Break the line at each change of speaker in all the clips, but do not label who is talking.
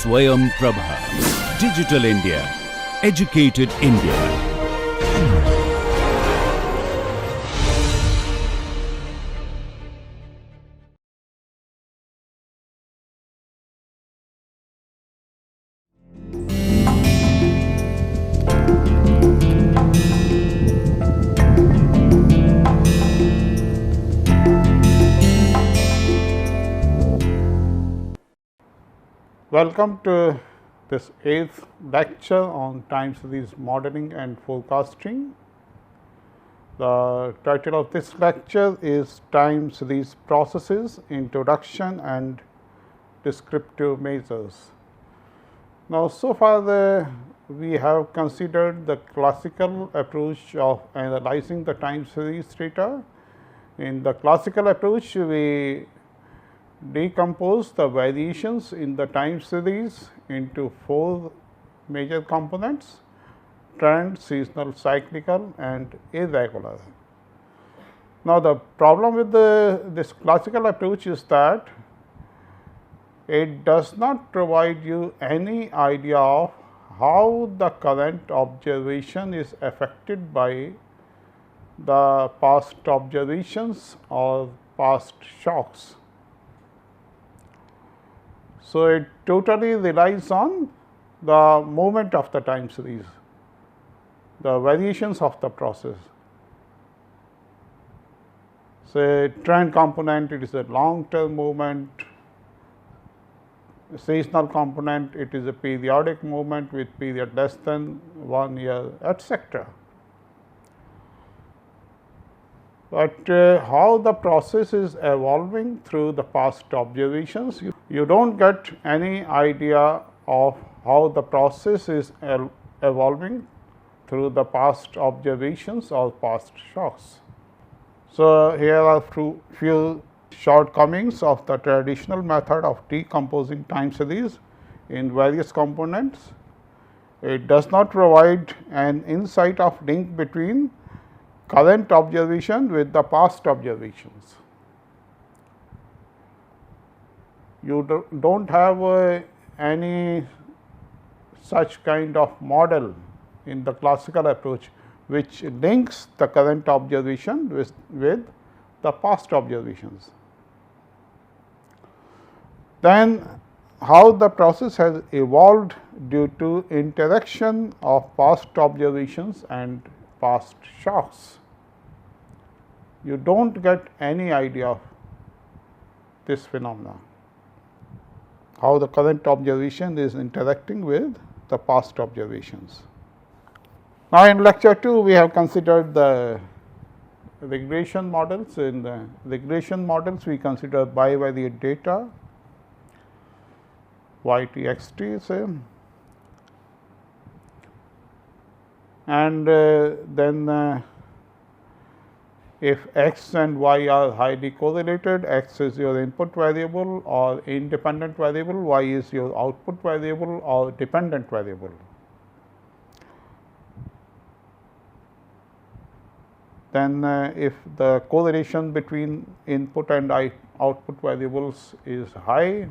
Swayam Prabha. Digital India. Educated India.
Welcome to this 8th lecture on time series modeling and forecasting. The title of this lecture is Time Series Processes, Introduction and Descriptive Measures. Now, so far we have considered the classical approach of analyzing the time series data. In the classical approach, we decompose the variations in the time series into 4 major components: trend, seasonal, cyclical and irregular. Now, the problem with this classical approach is that it does not provide you any idea of how the current observation is affected by the past observations or past shocks. So, it totally relies on the movement of the time series, the variations of the process. Say trend component, it is a long term movement; seasonal component, it is a periodic movement with period less than 1 year, etc. But how the process is evolving through the past observations, you do not get any idea of how the process is evolving through the past observations or past shocks. So, here are few shortcomings of the traditional method of decomposing time series in various components. It does not provide an insight of link between current observation with the past observations. You do not have any such kind of model in the classical approach which links the current observation with the past observations. Then how the process has evolved due to interaction of past observations and past shocks. You do not get any idea of this phenomena, how the current observation is interacting with the past observations. Now, in lecture 2, we have considered the regression models. In the regression models, we consider bivariate data, YTXT say, and then if x and y are highly correlated, x is your input variable or independent variable, y is your output variable or dependent variable. Then if the correlation between input and output variables is high,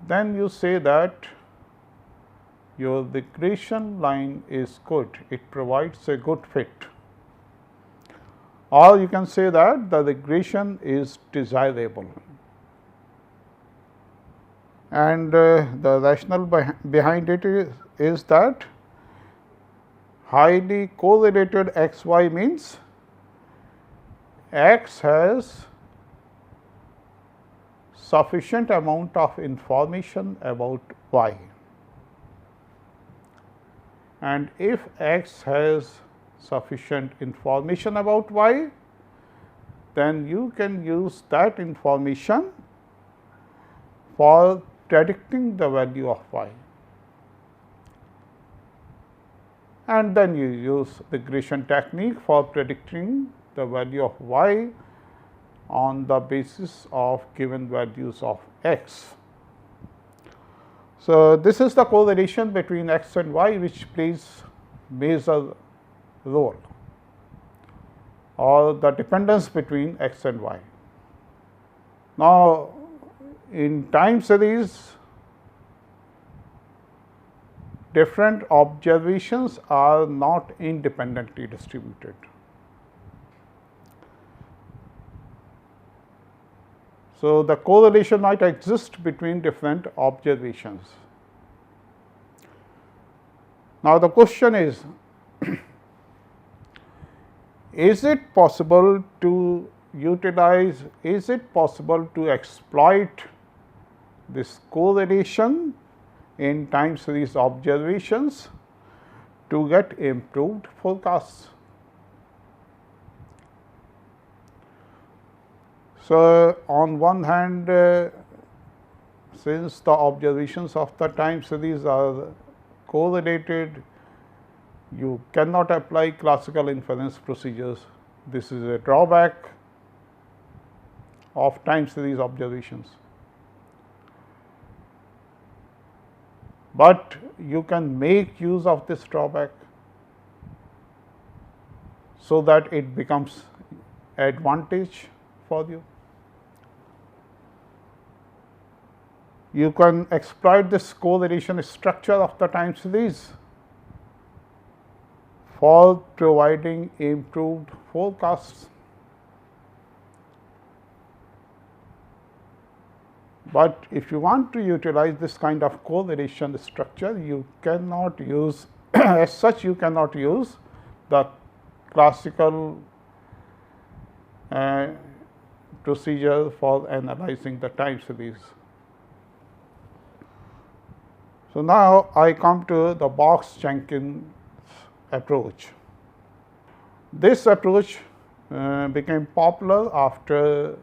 then you say that your regression line is good, it provides a good fit. Or you can say that the regression is desirable. And the rationale behind it is that highly correlated x y means x has sufficient amount of information about y, and if x has sufficient information about y, then you can use that information for predicting the value of y, and then you use regression technique for predicting the value of y on the basis of given values of x. So, this is the correlation between x and y which plays major role, or the dependence between x and y. Now, in time series, different observations are not independently distributed. So, the correlation might exist between different observations. Now, the question is it possible to utilize, is it possible to exploit this correlation in time series observations to get improved forecasts? So, on one hand, since the observations of the time series are correlated, you cannot apply classical inference procedures. This is a drawback of time series observations. But you can make use of this drawback so that it becomes advantage for you. You can exploit this correlation structure of the time series for providing improved forecasts. But if you want to utilize this kind of correlation structure, you cannot use as such you cannot use the classical procedure for analyzing the time series. So, now I come to the Box-Jenkins approach. This approach became popular after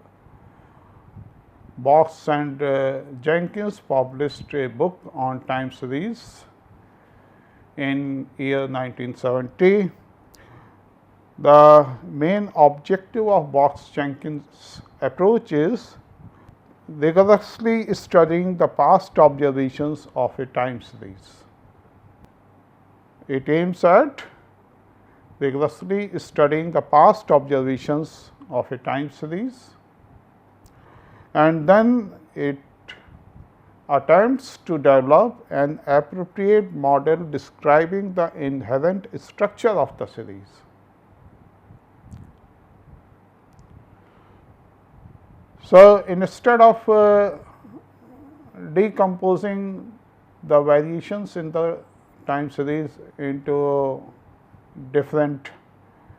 Box and Jenkins published a book on time series in year 1970. The main objective of Box-Jenkins approach is rigorously studying the past observations of a time series. It aims at rigorously studying the past observations of a time series, and then it attempts to develop an appropriate model describing the inherent structure of the series. So, instead of decomposing the variations in the time series into different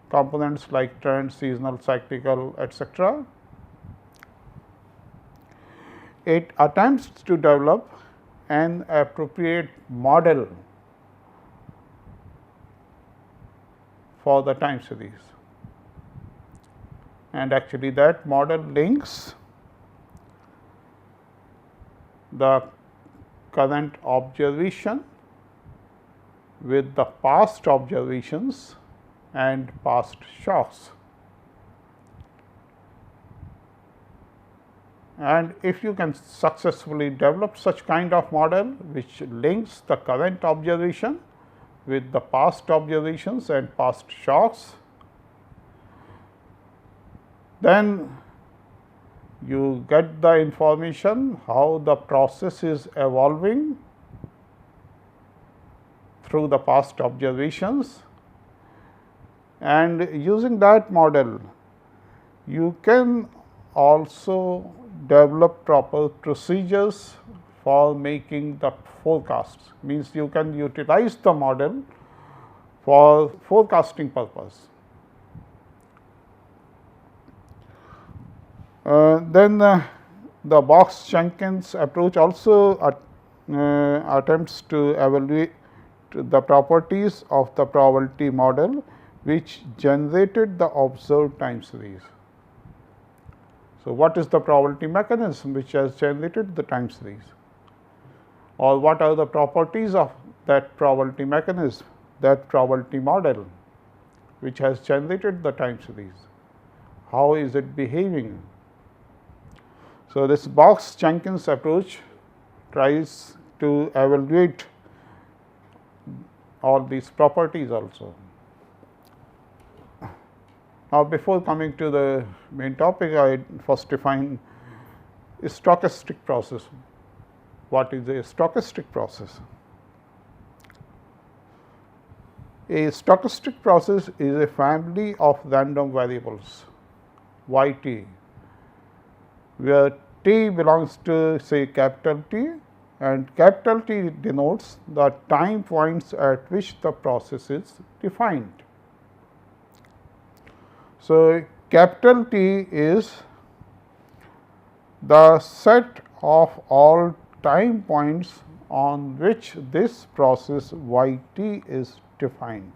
components like trend, seasonal, cyclical, etc., it attempts to develop an appropriate model for the time series, and actually that model links the current observation with the past observations and past shocks. And if you can successfully develop such kind of model which links the current observation with the past observations and past shocks, then you get the information how the process is evolving through the past observations, and using that model you can also develop proper procedures for making the forecasts. Means you can utilize the model for forecasting purpose. Then the Box-Jenkins approach also attempts to evaluate the properties of the probability model which generated the observed time series. So, what is the probability mechanism which has generated the time series, or what are the properties of that probability mechanism, that probability model which has generated the time series, how is it behaving. So, this Box-Jenkins approach tries to evaluate all these properties also. Now, before coming to the main topic, I first define stochastic process. What is a stochastic process? A stochastic process is a family of random variables y t, where t belongs to say capital T, and capital T denotes the time points at which the process is defined. So, capital T is the set of all time points on which this process y t is defined.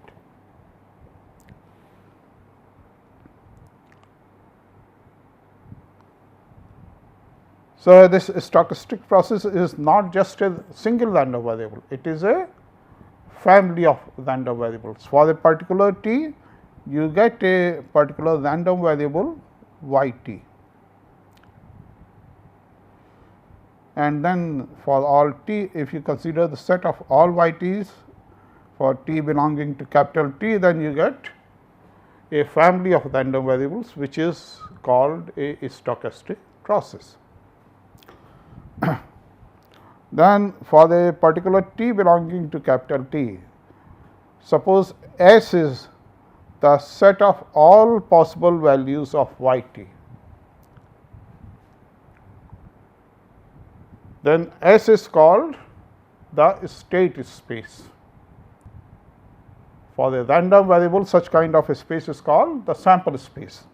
So, this stochastic process is not just a single random variable, it is a family of random variables. For a particular t, you get a particular random variable y t, and then for all t, if you consider the set of all y t's for t belonging to capital T, then you get a family of random variables, which is called a stochastic process. Then for a particular t belonging to capital T, suppose S is the set of all possible values of y t, then S is called the state space. For a random variable, such kind of a space is called the sample space.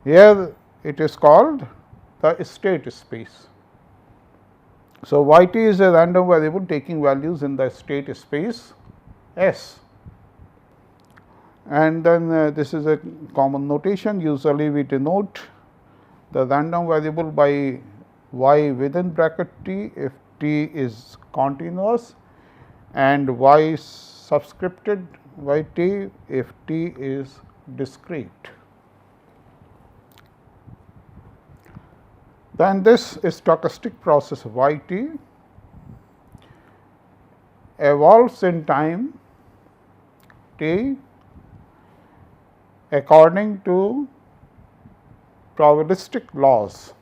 Here it is called the state space. So, y t is a random variable taking values in the state space S, and then this is a common notation. Usually we denote the random variable by y within bracket t if t is continuous, and y subscripted y t if t is discrete. Then this stochastic process y t evolves in time t according to probabilistic laws,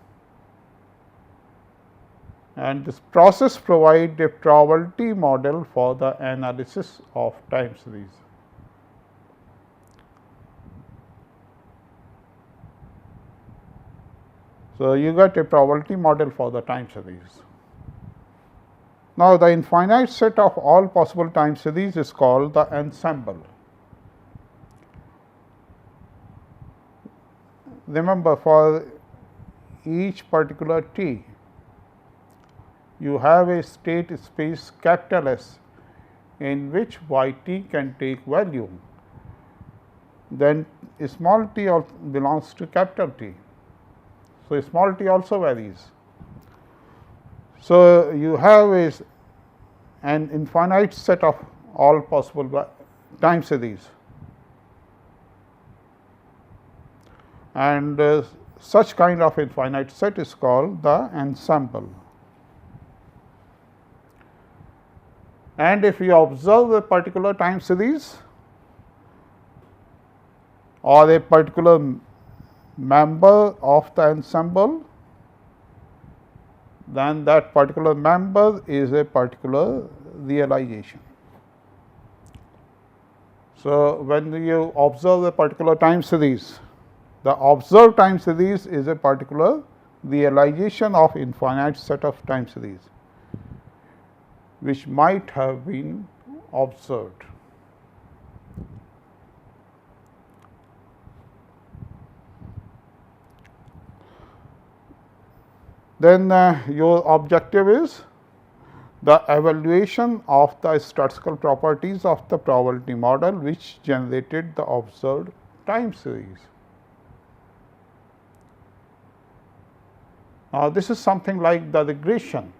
and this process provides a probability model for the analysis of time series. So, you get a probability model for the time series. Now, the infinite set of all possible time series is called the ensemble. Remember, for each particular t, you have a state space capital S in which y t can take value, then small t belongs to capital T. So, small t also varies. So, you have an infinite set of all possible time series, and such kind of infinite set is called the ensemble. And if you observe a particular time series or a particular member of the ensemble, then that particular member is a particular realization. So, when you observe a particular time series, the observed time series is a particular realization of infinite set of time series, which might have been observed. Then your objective is the evaluation of the statistical properties of the probability model which generated the observed time series. Now, this is something like the regression.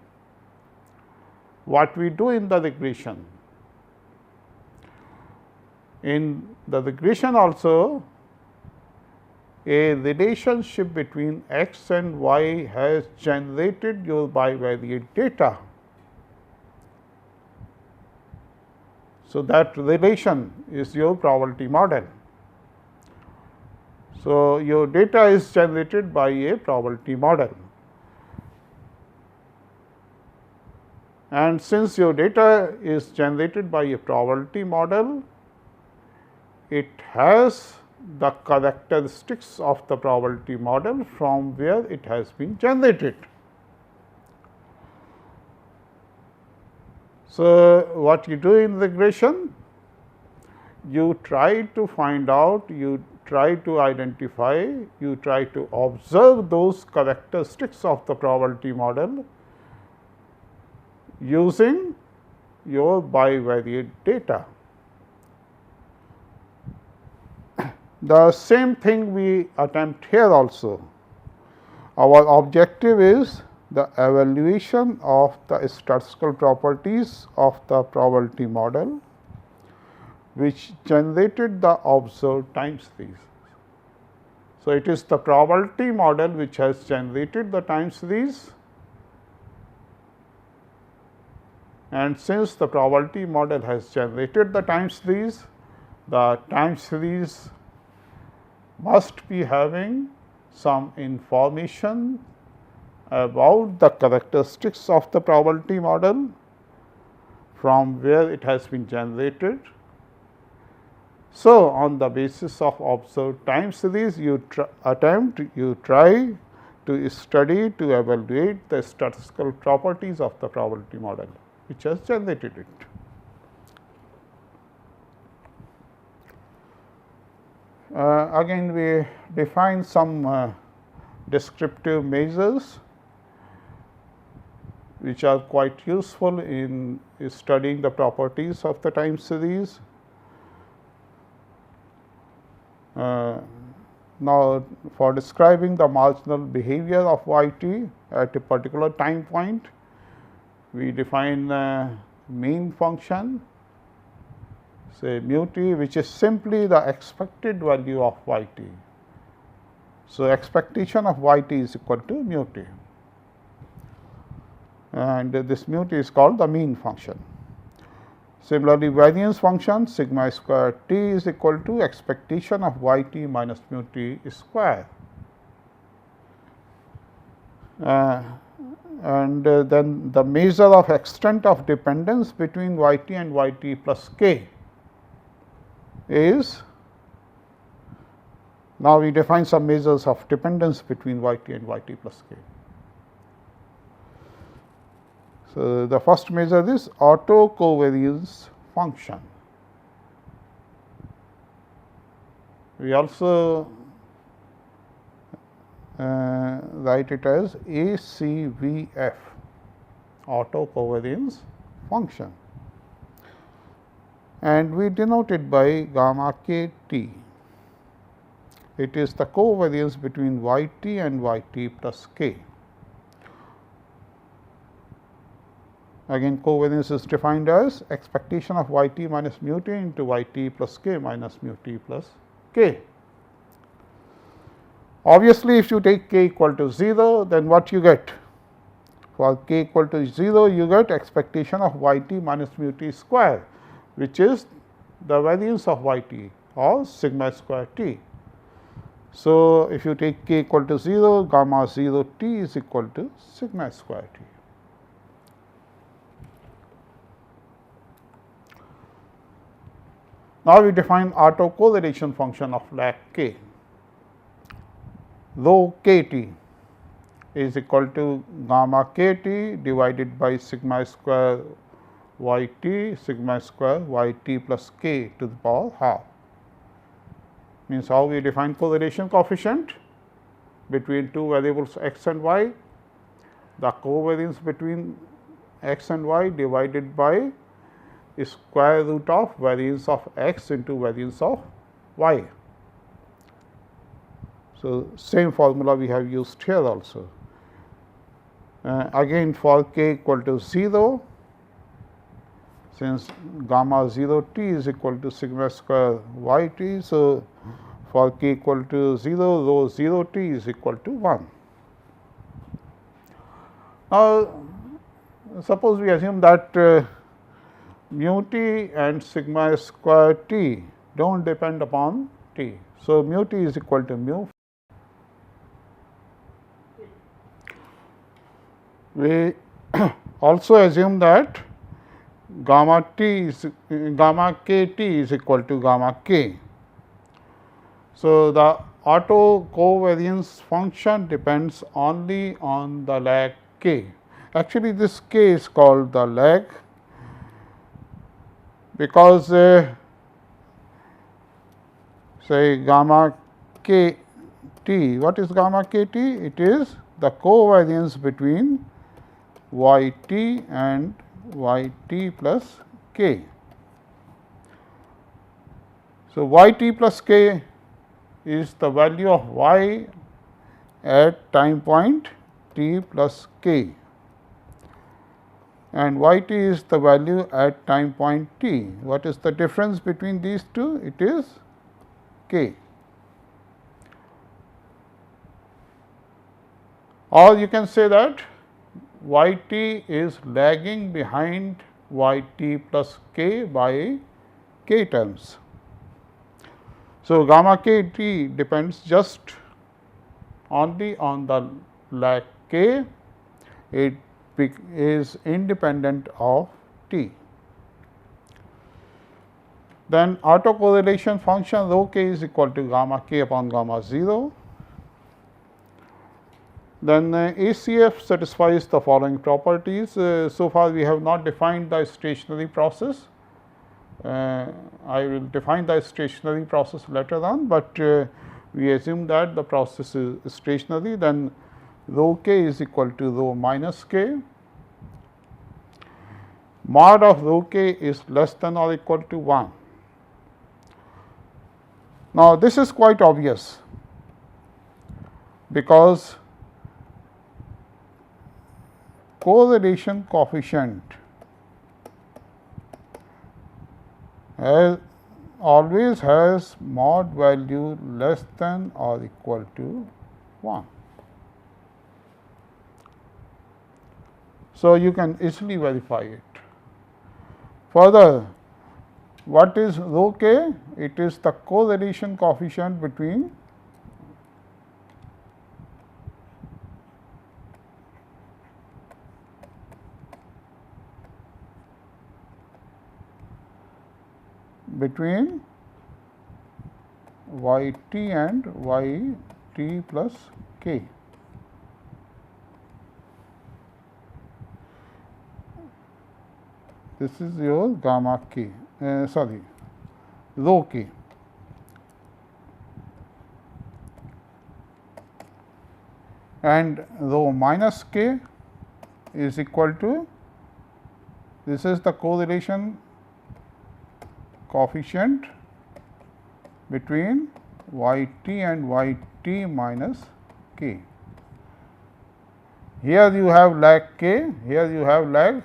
What we do in the regression? In the regression also, a relationship between x and y has generated your bivariate data. So, that relation is your probability model. So, your data is generated by a probability model, and since your data is generated by a probability model, it has the characteristics of the probability model from where it has been generated. So, what you do in regression? You try to find out, you try to identify, you try to observe those characteristics of the probability model using your bivariate data. The same thing we attempt here also. Our objective is the evaluation of the statistical properties of the probability model which generated the observed time series. So, it is the probability model which has generated the time series, and since the probability model has generated the time series must be having some information about the characteristics of the probability model from where it has been generated. So, on the basis of observed time series, you try to study, to evaluate the statistical properties of the probability model which has generated it. Again we define some descriptive measures which are quite useful in studying the properties of the time series. Now, for describing the marginal behavior of yt at a particular time point, we define mean function, say mu t, which is simply the expected value of yt. So, expectation of yt is equal to mu t, and this mu t is called the mean function. Similarly, variance function sigma square t is equal to expectation of yt minus mu t square. And then the measure of extent of dependence between yt and yt plus k is, now we define some measures of dependence between yt and yt plus k. So, the first measure is autocovariance function. We also write it as ACVF, autocovariance function, and we denote it by gamma k t. It is the covariance between yt and yt plus k. Again, covariance is defined as expectation of yt minus mu t into yt plus k minus mu t plus k. Obviously, if you take k equal to 0, then what you get? For k equal to 0, you get expectation of yt minus mu t square, which is the variance of yt, or sigma square t. So, if you take k equal to 0, gamma 0 t is equal to sigma square t. Now, we define autocorrelation function of lag k. Rho k t is equal to gamma k t divided by sigma square y t, sigma square y t plus k to the power half. Means how we define correlation coefficient between two variables x and y, the covariance between x and y divided by square root of variance of x into variance of y. So, same formula we have used here also. Again, for k equal to 0, since gamma 0 t is equal to sigma square y t. So, for k equal to 0, rho 0 t is equal to 1. Now, suppose we assume that mu t and sigma square t do not depend upon t. So, mu t is equal to mu. We also assume that gamma k t is equal to gamma k. So, the auto covariance function depends only on the lag k. Actually, this k is called the lag because say gamma k t. What is gamma k t? It is the covariance between y t and y t plus k. So, y t plus k is the value of y at time point t plus k, and y t is the value at time point t. What is the difference between these two? It is k. Or you can say that y t is lagging behind y t plus k by k terms. So, gamma k t depends just only on the lag k, it is independent of t. Then autocorrelation function rho k is equal to gamma k upon gamma 0. Then ACF satisfies the following properties. So far we have not defined the stationary process. I will define the stationary process later on, but we assume that the process is stationary. Then rho k is equal to rho minus k. Mod of rho k is less than or equal to 1. Now, this is quite obvious because correlation coefficient always has mod value less than or equal to 1. So, you can easily verify it. Further, what is rho k? It is the correlation coefficient between y t and y t plus k. This is your gamma k, rho k. And rho minus k is equal to, this is the correlation coefficient between y t and y t minus k. Here you have lag k, here you have lag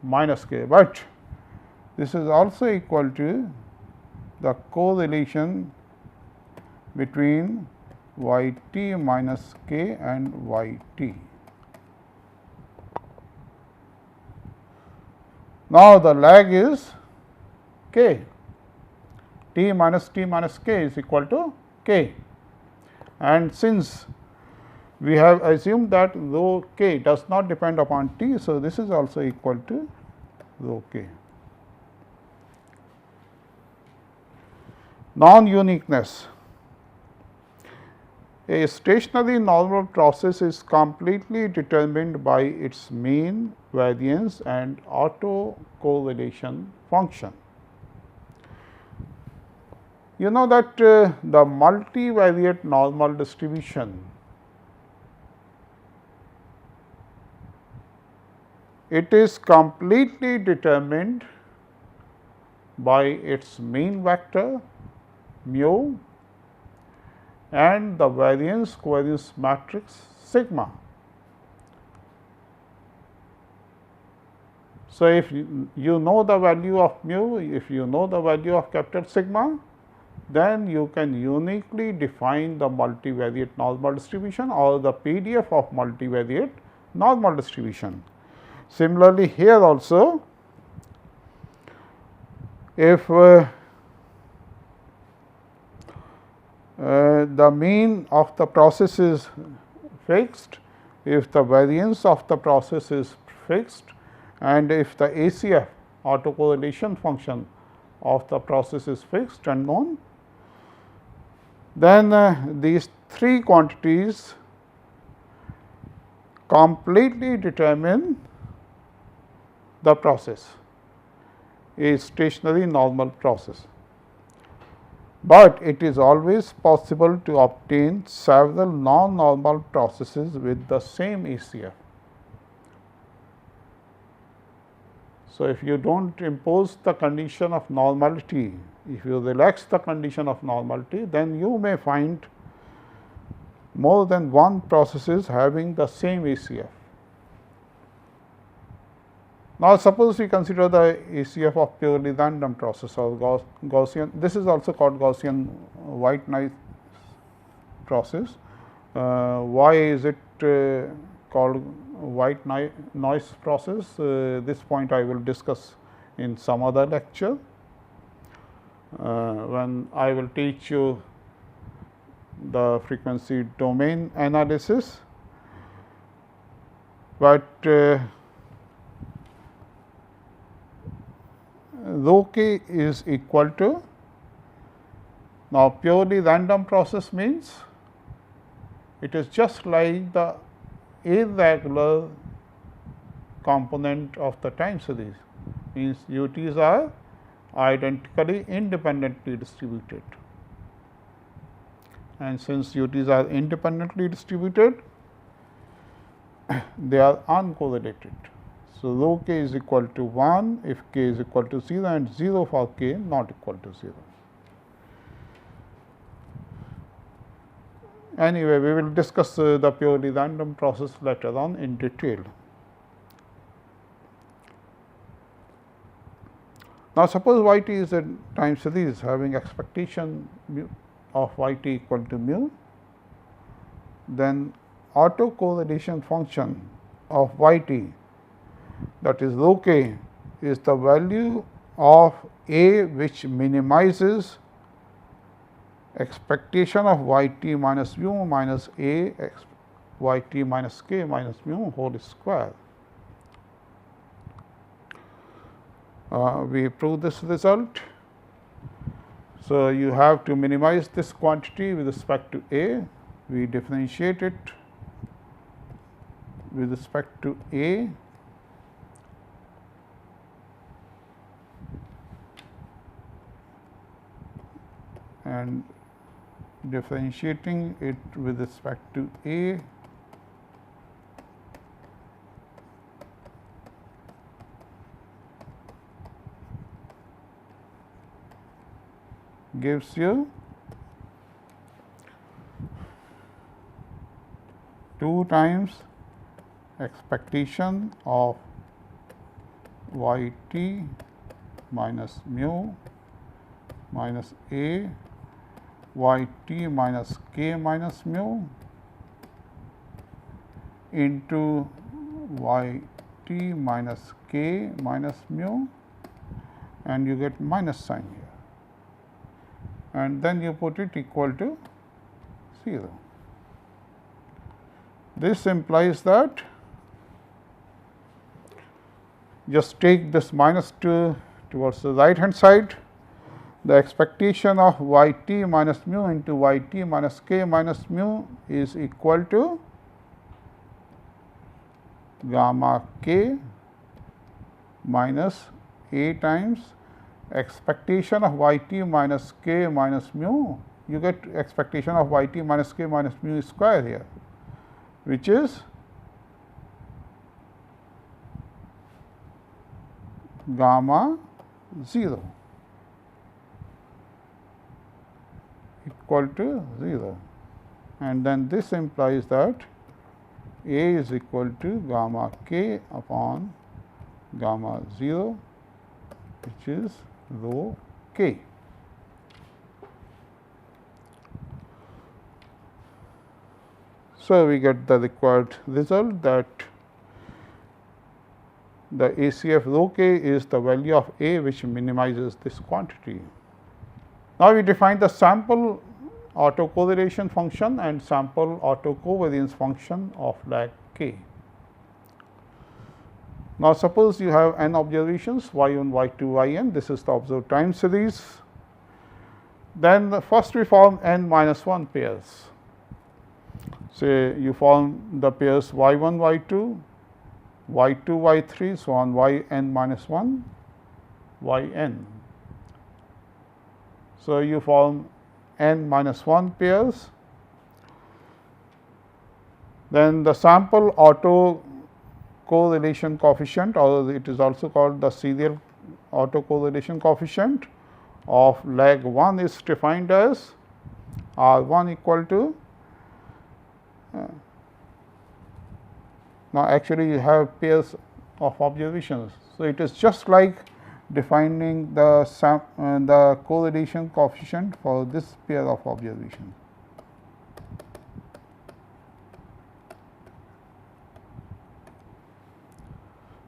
minus k, but this is also equal to the correlation between y t minus k and y t. Now, the lag is k, t minus k is equal to k, and since we have assumed that rho k does not depend upon t. So, this is also equal to rho k. Non-uniqueness. A stationary normal process is completely determined by its mean, variance and autocorrelation function. You know that the multivariate normal distribution, it is completely determined by its mean vector mu and the variance covariance matrix sigma. So, if you know the value of mu, if you know the value of capital sigma, then you can uniquely define the multivariate normal distribution or the PDF of multivariate normal distribution. Similarly, here also, if the mean of the process is fixed, if the variance of the process is fixed, and if the ACF autocorrelation function of the process is fixed and known, then these three quantities completely determine the process, a stationary normal process. But it is always possible to obtain several non-normal processes with the same ACF. So, if you do not impose the condition of normality, if you relax the condition of normality, then you may find more than one processes having the same ACF. Now, suppose we consider the ACF of purely random process or Gaussian. This is also called Gaussian white noise process. Why is it called white noise process? This point I will discuss in some other lecture, when I will teach you the frequency domain analysis. But rho k is equal to, now purely random process means it is just like the irregular component of the time series, means UTs are identically independently distributed, and since UTs are independently distributed, they are uncorrelated. So, rho k is equal to 1 if k is equal to 0 and 0 for k not equal to 0. Anyway, we will discuss the purely random process later on in detail. Now, suppose y t is a time series having expectation of y t equal to mu, then autocorrelation function of y t, that is rho k, is the value of A which minimizes expectation of y t minus mu minus A y t minus k minus mu whole square. We prove this result. So, you have to minimize this quantity with respect to A. We differentiate it with respect to A, and differentiating it with respect to A gives you 2 times expectation of y t minus mu minus A y t minus k minus mu into y t minus k minus mu, and you get minus sign here, and then you put it equal to 0. This implies that, just take this minus 2 towards the right hand side, the expectation of y t minus mu into y t minus k minus mu is equal to gamma k minus A times expectation of y t minus k minus mu. You get expectation of y t minus k minus mu square here, which is gamma 0 equal to 0, and then this implies that A is equal to gamma k upon gamma 0, which is rho k. So, we get the required result that the ACF rho k is the value of A which minimizes this quantity. Now, we define the sample autocorrelation function and sample autocovariance function of lag k. Now, suppose you have n observations y1, y2, yn, this is the observed time series. Then first we form n minus 1 pairs. Say you form the pairs y1, y2, y2, y3, so on yn minus 1, yn. So, you form n minus 1 pairs. Then the sample auto correlation coefficient, or it is also called the serial autocorrelation coefficient of lag 1 is defined as R1 equal to now actually you have pairs of observations. So, it is just like defining the correlation coefficient for this pair of observations.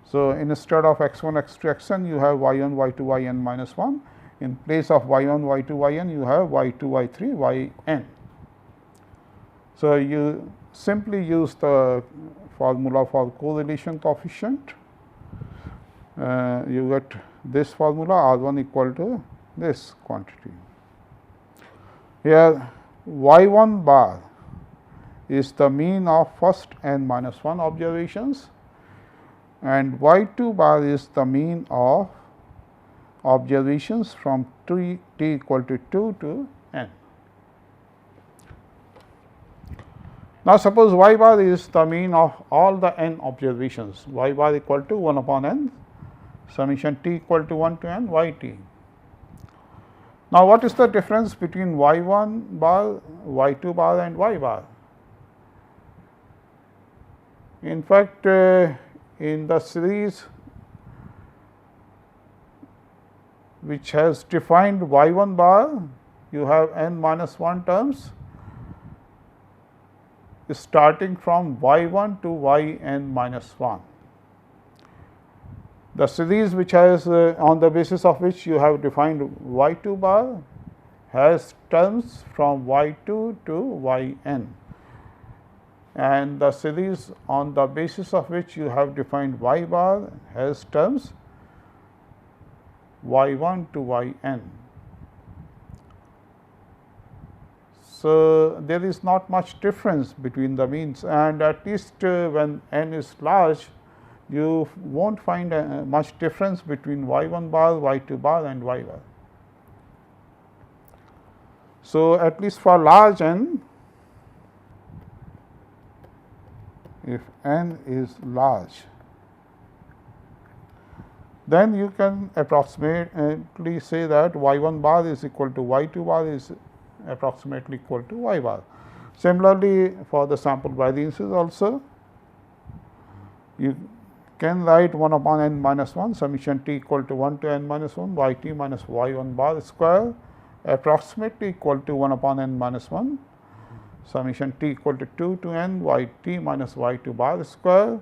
So, instead of x1, x2, xn, you have y1, y2, yn minus 1. In place of y1, y2, yn, you have y2, y3, yn. So, you simply use the formula for correlation coefficient. You get this formula R1 equal to this quantity. Here y1 bar is the mean of first n minus 1 observations, and y2 bar is the mean of observations from t equal to 2 to n. Now, suppose y bar is the mean of all the n observations, y bar equal to 1 upon n summation t equal to 1 to n yt. Now, what is the difference between y1 bar, y2 bar and y bar? In fact, in the series which has defined y1 bar, you have n minus 1 terms starting from y1 to yn minus 1. The series which has on the basis of which you have defined y2 bar has terms from y2 to yn, and the series on the basis of which you have defined y bar has terms y1 to yn. So, there is not much difference between the means, and at least when n is large, you will not find much difference between y1 bar, y2 bar and y bar. So, at least for large n, if n is large, then you can approximately say that y1 bar is equal to y2 bar is approximately equal to y bar. Similarly, for the sample variances also, you can write 1 upon n minus 1 summation t equal to 1 to n minus 1 yt minus y1 bar square approximately equal to 1 upon n minus 1 summation t equal to 2 to n yt minus y2 bar square,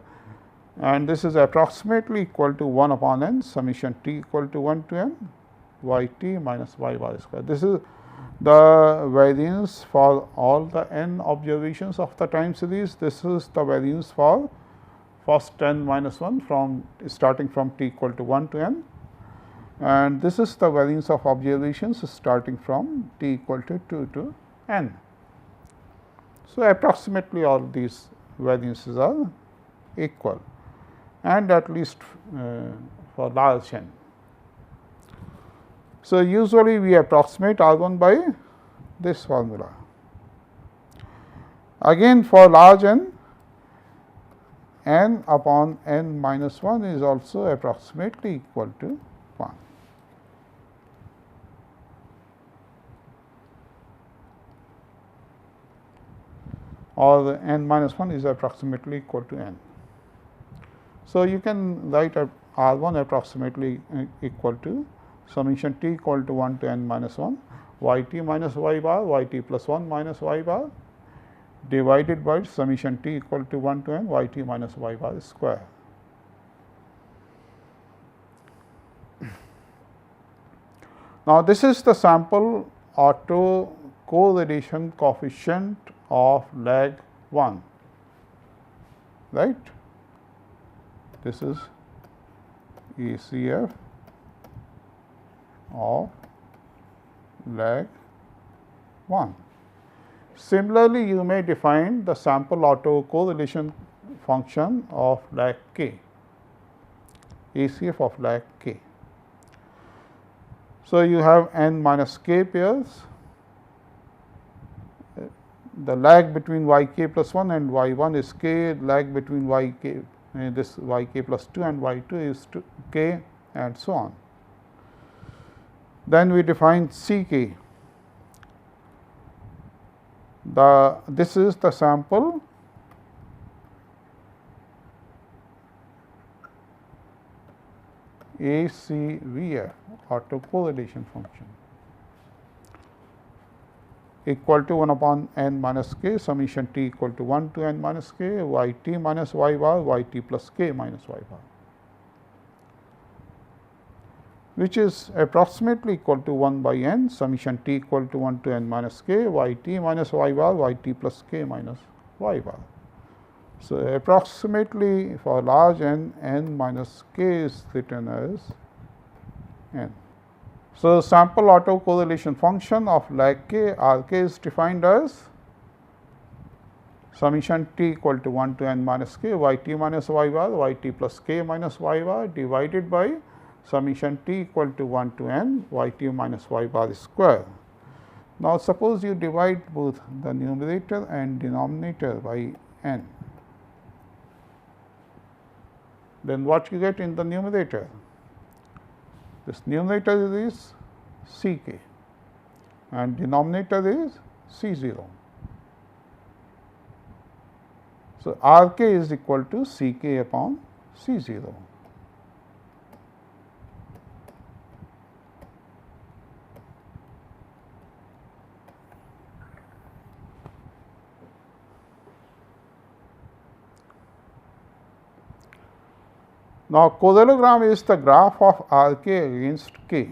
and this is approximately equal to 1 upon n summation t equal to 1 to n yt minus y bar square. This is the variance for all the n observations of the time series. This is the variance for first n minus 1 from starting from t equal to 1 to n, and this is the variance of observations starting from t equal to 2 to n. So, approximately all these variances are equal, and at least for large n. So, usually we approximate R1 by this formula. Again, for large n, n upon n minus 1 is also approximately equal to 1. Or the n minus 1 is approximately equal to n. So, you can write R1 approximately equal to summation t equal to 1 to n minus 1 yt minus y bar yt plus 1 minus y bar divided by summation t equal to 1 to n yt minus y bar square. Now, this is the sample auto correlation coefficient of lag 1, right. This is ACF of lag 1. Similarly, you may define the sample autocorrelation function of lag k, ACF of lag k. So, you have n minus k pairs, the lag between y k plus 1 and y 1 is k, lag between y k this y k plus 2 and y 2 is k, and so on. Then we define C k. This is the sample ACVF, autocorrelation function, equal to 1 upon n minus k, summation t equal to 1 to n minus k, y t minus y bar, y t plus k minus y bar, which is approximately equal to 1 by n, summation t equal to 1 to n minus k, y t minus y bar, y t plus k minus y bar. So, approximately for large n, n minus k is written as n. So, sample autocorrelation function of lag k, R k is defined as summation t equal to 1 to n minus k, y t minus y bar, y t plus k minus y bar divided by summation t equal to 1 to n, y t minus y bar square. Now, suppose you divide both the numerator and denominator by n, then what you get in the numerator? This numerator is C k and denominator is C 0. So, R k is equal to C k upon C 0. Now, correlogram is the graph of R k against k.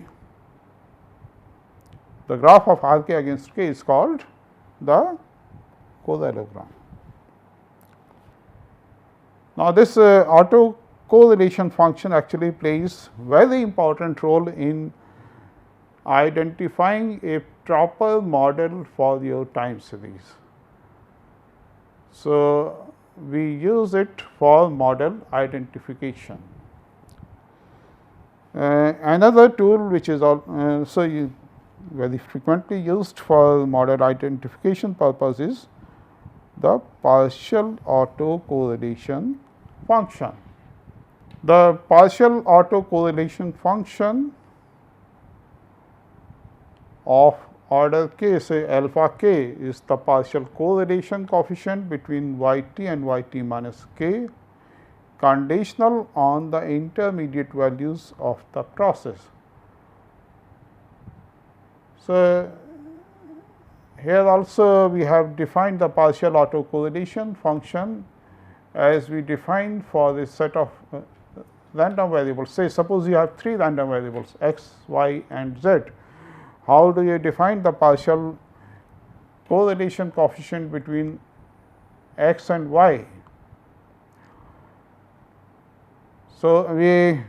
The graph of R k against k is called the correlogram. Now, this autocorrelation function actually plays very important role in identifying a proper model for your time series. So, we use it for model identification. Another tool which is also very frequently used for model identification purpose is the partial autocorrelation function. The partial autocorrelation function of order k, say alpha k, is the partial correlation coefficient between y t and y t minus k, conditional on the intermediate values of the process. So, here also we have defined the partial autocorrelation function as we define for this set of random variables. Say suppose you have 3 random variables x, y and z. How do you define the partial correlation coefficient between x and y? So, we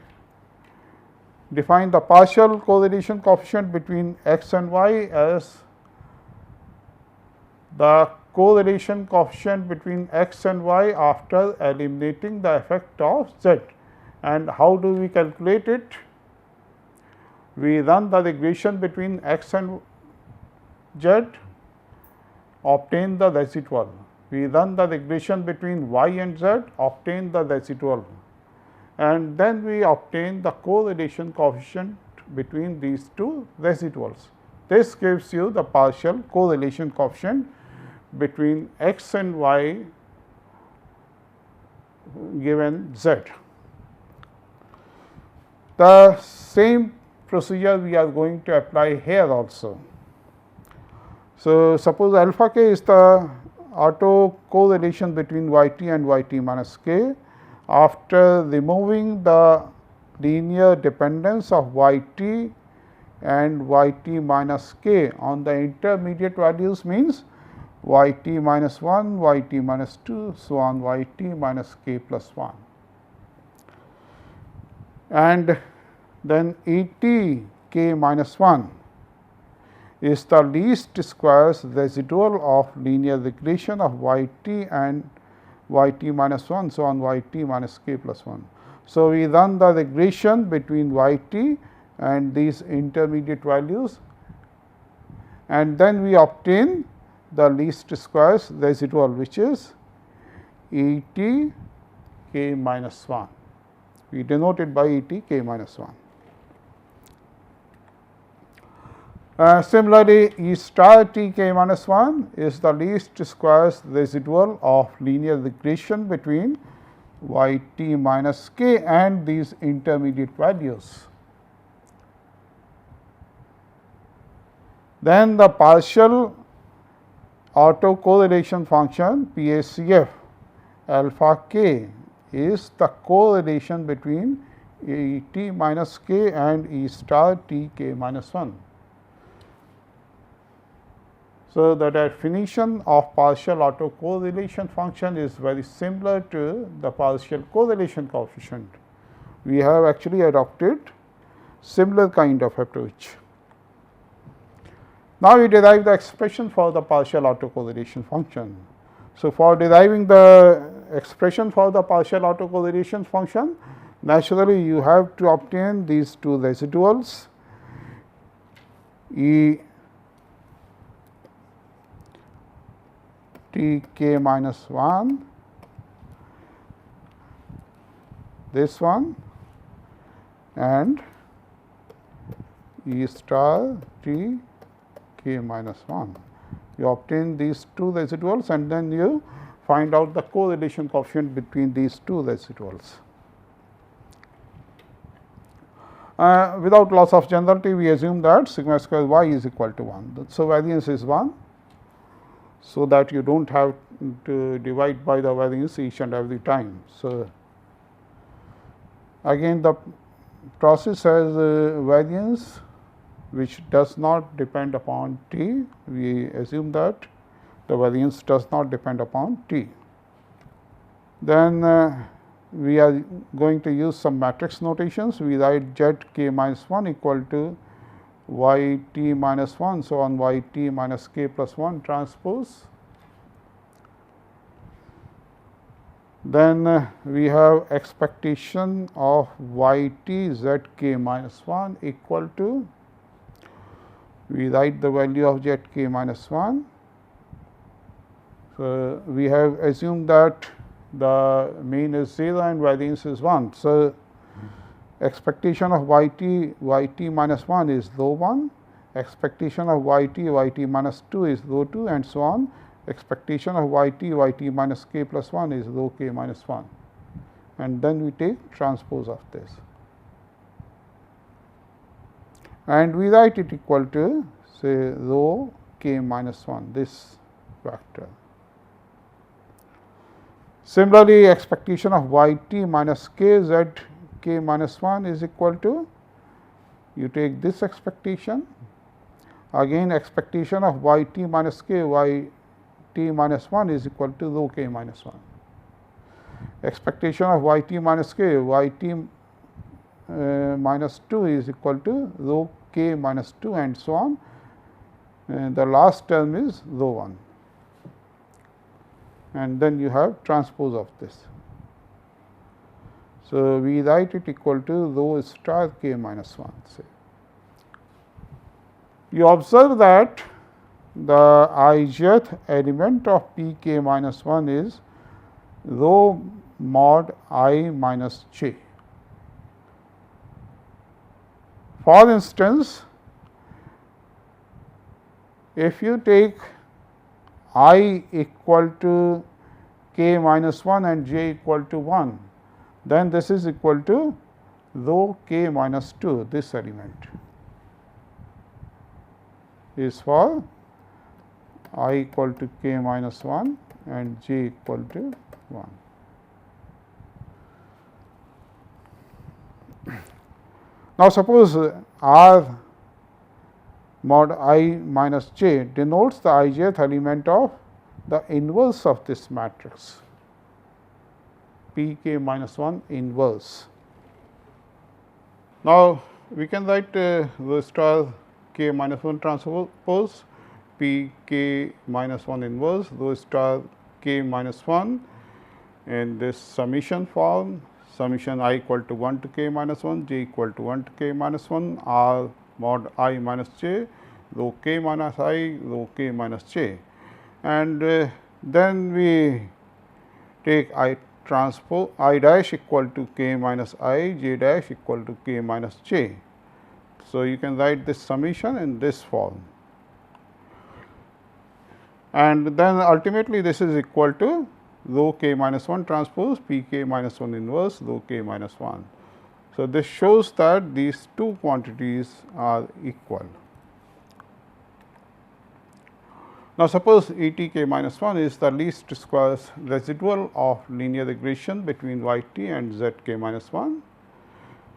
define the partial correlation coefficient between x and y as the correlation coefficient between x and y after eliminating the effect of z. And how do we calculate it? We run the regression between x and z, obtain the residual. We run the regression between y and z, obtain the residual, and then we obtain the correlation coefficient between these two residuals. This gives you the partial correlation coefficient between x and y given z. The same procedure we are going to apply here also. So, suppose alpha k is the autocorrelation between y t and y t minus k. After removing the linear dependence of y t and y t minus k on the intermediate values means y t minus 1, y t minus 2, so on y t minus k plus 1. And then E t k minus 1 is the least squares residual of linear regression of y t and y t minus 1, so on y t minus k plus 1. So, we run the regression between y t and these intermediate values, and then we obtain the least squares residual, which is E t k minus 1. We denote it by E t k minus 1. Similarly, E star t k minus 1 is the least squares residual of linear regression between y t minus k and these intermediate values. Then the partial autocorrelation function PACF alpha k is the correlation between E t minus k and E star t k minus 1. So, the definition of partial autocorrelation function is very similar to the partial correlation coefficient. We have actually adopted similar kind of approach. Now, we derive the expression for the partial autocorrelation function. So, for deriving the expression for the partial autocorrelation function, naturally you have to obtain these two residuals E t k minus 1, this one, and E star t k minus 1. You obtain these two residuals and then you find out the correlation coefficient between these two residuals. Without loss of generality, we assume that sigma square y is equal to 1. So, variance is 1. So, that you do not have to divide by the variance each and every time. So, again the process has variance which does not depend upon t. We assume that the variance does not depend upon t. Then we are going to use some matrix notations. We write z k minus 1 equal to y t minus 1, so on y t minus k plus 1 transpose. Then we have expectation of y t z k minus 1 equal to, we write the value of z k minus 1. So, we have assumed that the mean is 0 and variance is 1. So, expectation of y t minus 1 is rho 1, expectation of y t minus 2 is rho 2, and so on. Expectation of y t minus k plus 1 is rho k minus 1, and then we take transpose of this. And we write it equal to say rho k minus 1, this vector. Similarly, expectation of y t minus k z k minus 1 is equal to, you take this expectation, again expectation of y t minus k y t minus 1 is equal to rho k minus 1. Expectation of y t minus k y t minus 2 is equal to rho k minus 2, and so on, and the last term is rho 1, and then you have transpose of this. So, we write it equal to rho star k minus 1. Say. You observe that the ijth element of p k minus 1 is rho mod I minus j. For instance, if you take I equal to k minus 1 and j equal to 1, then this is equal to rho k minus 2, this element is for I equal to k minus 1 and j equal to 1. Now, suppose R mod I minus j denotes the ijth element of the inverse of this matrix, p k minus 1 inverse. Now, we can write rho star k minus 1 transpose p k minus 1 inverse rho star k minus 1 in this summation form, summation I equal to 1 to k minus 1, j equal to 1 to k minus 1, r mod I minus j, rho k minus I, rho k minus j. And then we take I transpose I dash equal to k minus I, j dash equal to k minus j. So, you can write this summation in this form, and then ultimately this is equal to rho k minus 1 transpose p k minus 1 inverse rho k minus 1. So, this shows that these two quantities are equal. Now, suppose E t k minus 1 is the least squares residual of linear regression between y t and z k minus 1.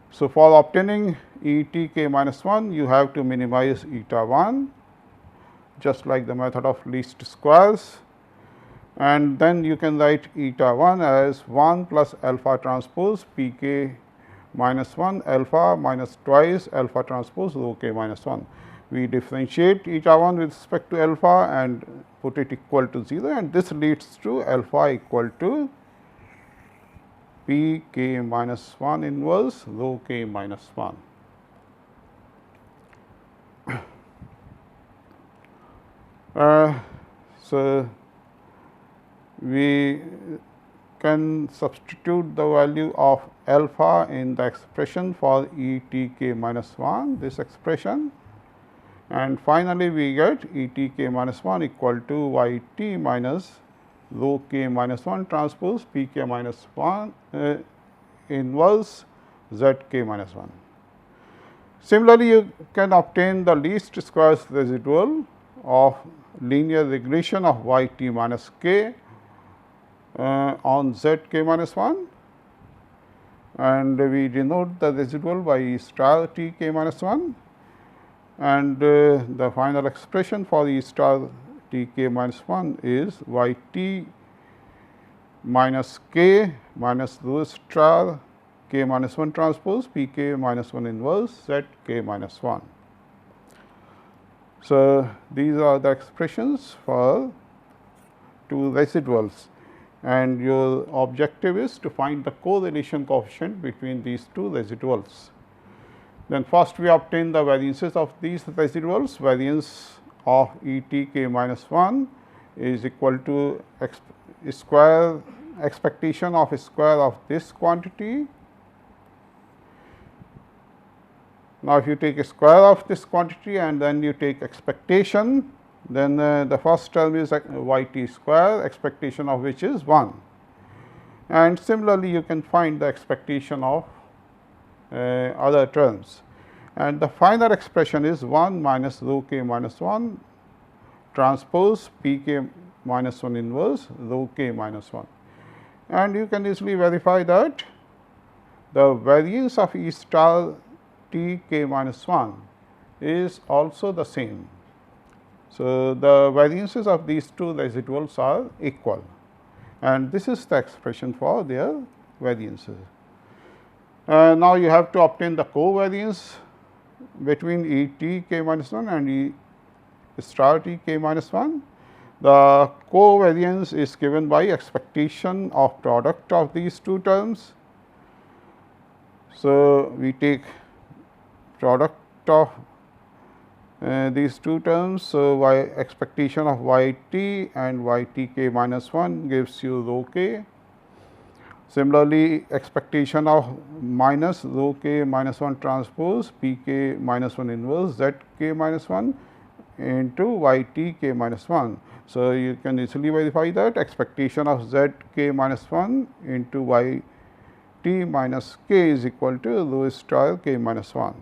So, for obtaining E t k minus 1, you have to minimize eta 1, just like the method of least squares, and then you can write eta 1 as 1 plus alpha transpose p k minus 1 alpha minus twice alpha transpose rho k minus 1. We differentiate eta 1 with respect to alpha and put it equal to 0, and this leads to alpha equal to p k minus 1 inverse rho k minus 1. So, we can substitute the value of alpha in the expression for E t k minus 1, this expression, and finally, we get E t k minus 1 equal to y t minus rho k minus 1 transpose p k minus 1 inverse z k minus 1. Similarly, you can obtain the least squares residual of linear regression of y t minus k on z k minus 1, and we denote the residual by E star t k minus 1, and the final expression for E star t k minus 1 is y t minus k minus rho star k minus 1 transpose p k minus 1 inverse z k minus 1. So, these are the expressions for two residuals, and your objective is to find the correlation coefficient between these two residuals. Then first we obtain the variances of these residuals. Variance of E t k minus 1 is equal to square expectation of square of this quantity. Now, if you take a square of this quantity and then you take expectation, then the first term is y t square, expectation of which is 1, and similarly you can find the expectation of other terms, and the final expression is 1 minus rho k minus 1 transpose p k minus 1 inverse rho k minus 1, and you can easily verify that the variance of E star t k minus 1 is also the same. So, the variances of these two residuals are equal, and this is the expression for their variances. Now, you have to obtain the covariance between E t k minus 1 and E star t k minus 1. The covariance is given by expectation of product of these two terms. So, we take product of these two terms. So, y expectation of y t and y t k minus 1 gives you rho k. Similarly, expectation of minus rho k minus 1 transpose p k minus 1 inverse z k minus 1 into y t k minus 1. So, you can easily verify that expectation of z k minus 1 into y t minus k is equal to rho star k minus 1.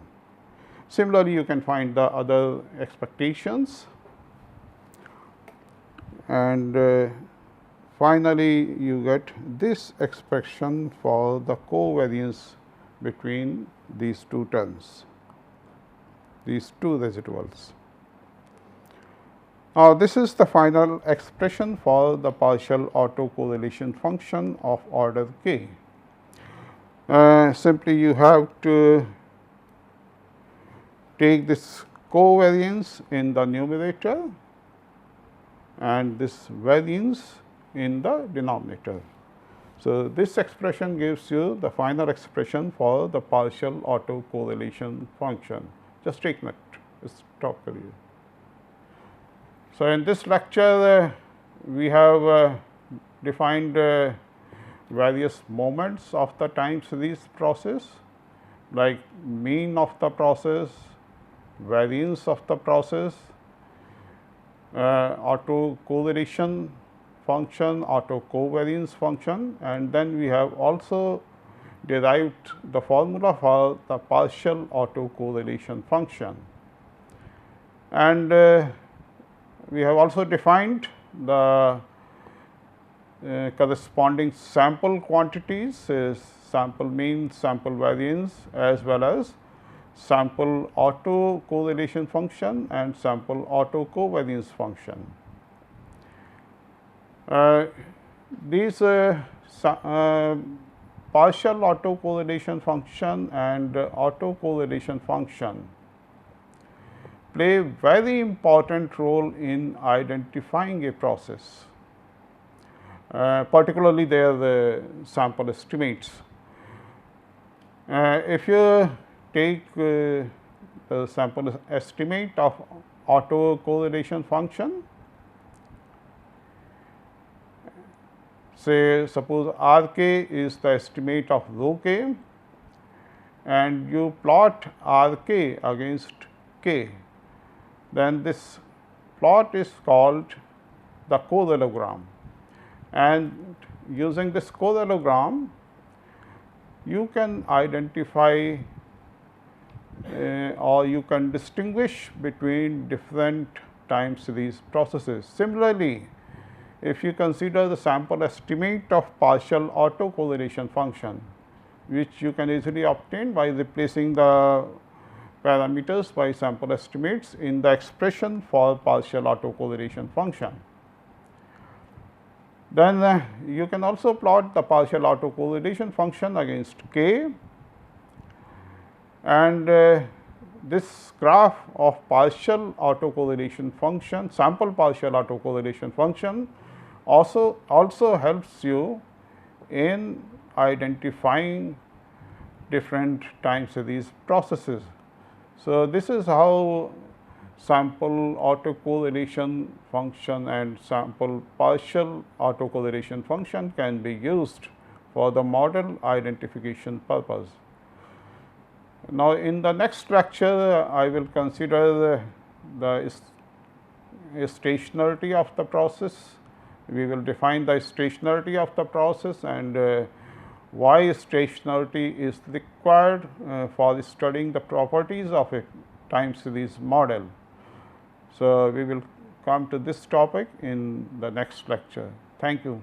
Similarly, you can find the other expectations, and finally, you get this expression for the covariance between these two terms, these two residuals. This is the final expression for the partial autocorrelation function of order k. Simply you have to take this covariance in the numerator and this variance in the denominator. So, this expression gives you the final expression for the partial autocorrelation function. Just take note, stop here. So, in this lecture we have defined various moments of the time series process, like mean of the process, variance of the process, autocorrelation function, autocovariance function, and then we have also derived the formula for the partial autocorrelation function. And we have also defined the corresponding sample quantities, sample mean, sample variance, as well as sample autocorrelation function and sample autocovariance function. These partial autocorrelation function and autocorrelation function play very important role in identifying a process, particularly their sample estimates. If you take the sample estimate of autocorrelation function, say suppose R k is the estimate of rho k, and you plot R k against k, then this plot is called the correlogram, and using this correlogram you can identify or you can distinguish between different time series processes. Similarly, if you consider the sample estimate of partial autocorrelation function, which you can easily obtain by replacing the parameters by sample estimates in the expression for partial autocorrelation function. Then you can also plot the partial autocorrelation function against k, and this graph of partial autocorrelation function, sample partial autocorrelation function also helps you in identifying different time series processes. So, this is how sample autocorrelation function and sample partial autocorrelation function can be used for the model identification purpose. Now, in the next lecture I will consider the stationarity of the process. We will define the stationarity of the process and why stationarity is required for studying the properties of a time series model. So, we will come to this topic in the next lecture. Thank you.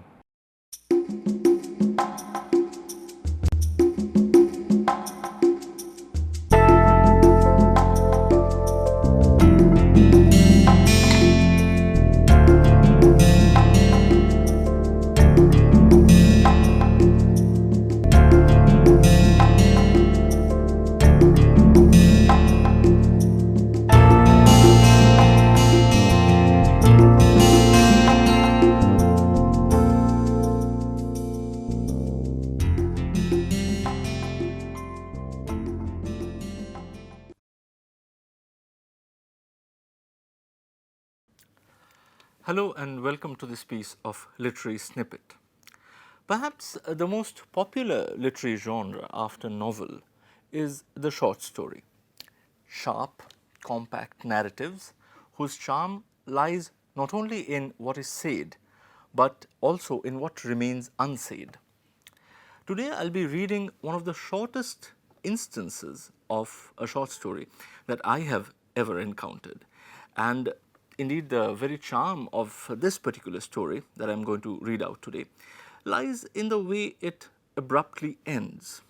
Hello and welcome to this piece of literary snippet. Perhaps the most popular literary genre after novel is the short story. Sharp, compact narratives whose charm lies not only in what is said, but also in what remains unsaid. Today I will be reading one of the shortest instances of a short story that I have ever encountered, and indeed the very charm of this particular story that I am going to read out today lies in the way it abruptly ends.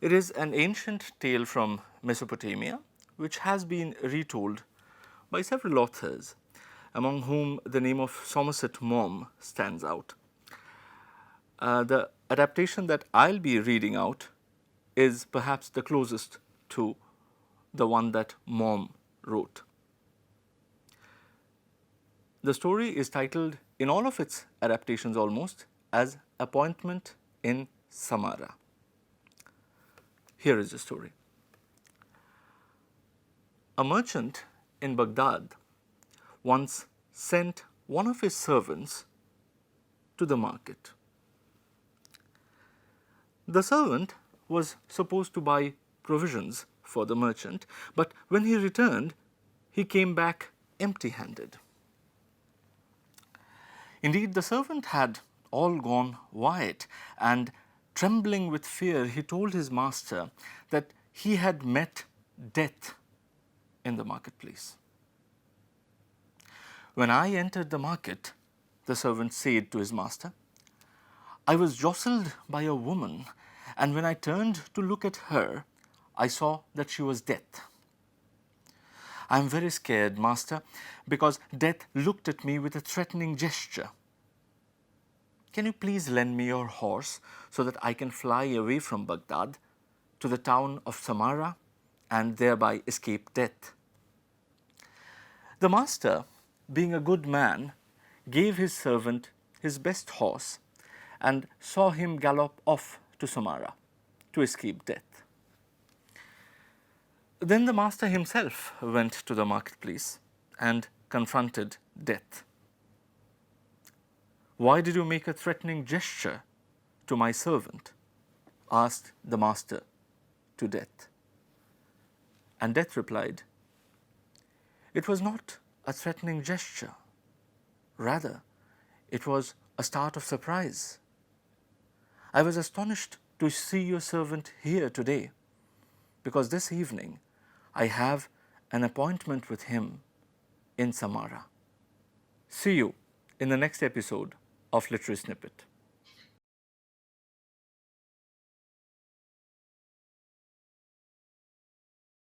It is an ancient tale from Mesopotamia which has been retold by several authors, among whom the name of Somerset Maugham stands out. The adaptation that I'll be reading out is perhaps the closest to the one that Maugham wrote. The story is titled, in all of its adaptations almost, as Appointment in Samarra. Here is the story. A merchant in Baghdad once sent one of his servants to the market. The servant was supposed to buy provisions for the merchant, but when he returned, he came back empty-handed. Indeed, the servant had all gone white, and trembling with fear, he told his master that he had met death in the marketplace. When I entered the market, the servant said to his master, I was jostled by a woman, and when I turned to look at her, I saw that she was death. I am very scared, master, because death looked at me with a threatening gesture. Can you please lend me your horse so that I can fly away from Baghdad to the town of Samarra and thereby escape death? The master, being a good man, gave his servant his best horse and saw him gallop off to Samarra to escape death. Then the master himself went to the marketplace and confronted death. Why did you make a threatening gesture to my servant? Asked the master to death. And death replied, it was not a threatening gesture. Rather, it was a start of surprise. I was astonished to see your servant here today, because this evening I have an appointment with him in Samarra. See you in the next episode of Literary Snippet.